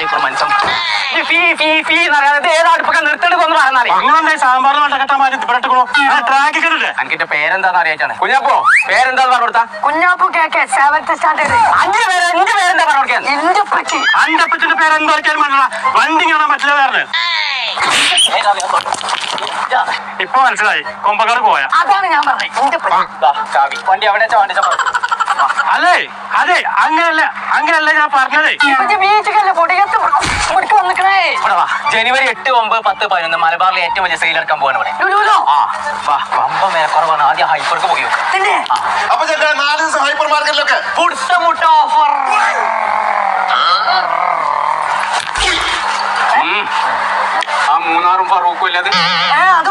ഇപ്പൊ മനസ്സം ഏതടുപ്പൊക്കെ നിർത്തേണ്ടതെന്ന് പറഞ്ഞാൽ സാമ്പാർ എനിക്കിന്റെ പേരെന്താന്ന് അറിയാച്ചാണ്. കുഞ്ഞാപ്പോ പേരെന്താന്ന് പറഞ്ഞു കൊടുത്താ? കുഞ്ഞാപ്പു കേക്ക് 7th സ്റ്റാൻഡേർഡ്. അഞ്ച് പേരെന്താ പറഞ്ഞു കൊടുക്കാൻ? എന്റെ പറ്റി അന്റെ പേരെന്താ വണ്ടി കാണാൻ പറ്റില്ല വേറെ. ഇപ്പൊ മനസ്സിലായി കൊമ്പക്കാട് പോയ അതാണ് ഞാൻ പറഞ്ഞത്. എന്റെ പറ്റി ചാവി വണ്ടി എവിടെ വണ്ടി അതെ അതെ അങ്ങനെയല്ല ഞാൻ പറഞ്ഞതേ. ബീച്ചിക്കല്ലേ കൊടിയത്ത് വന്നിക്കണേ. ജനുവരി 8, 9, 10, 11 മലബാറിലെ ഏറ്റവും വലിയ സെയിൽ എടുക്കാൻ പോകാൻ ഇവിടെ. ലുലുലോ? ആ വാ വമ്പ മേലക്കുറവാണ്. ആദ്യം ഹൈപ്പർക്ക് പോയി അപ്പൊ 4 ദിവസം ഹൈപ്പർ മാർക്കറ്റിലൊക്കെ മുട്ട ഓഫർ. ആ മൂന്നാറും ഫറൂഖും അല്ലത് അത്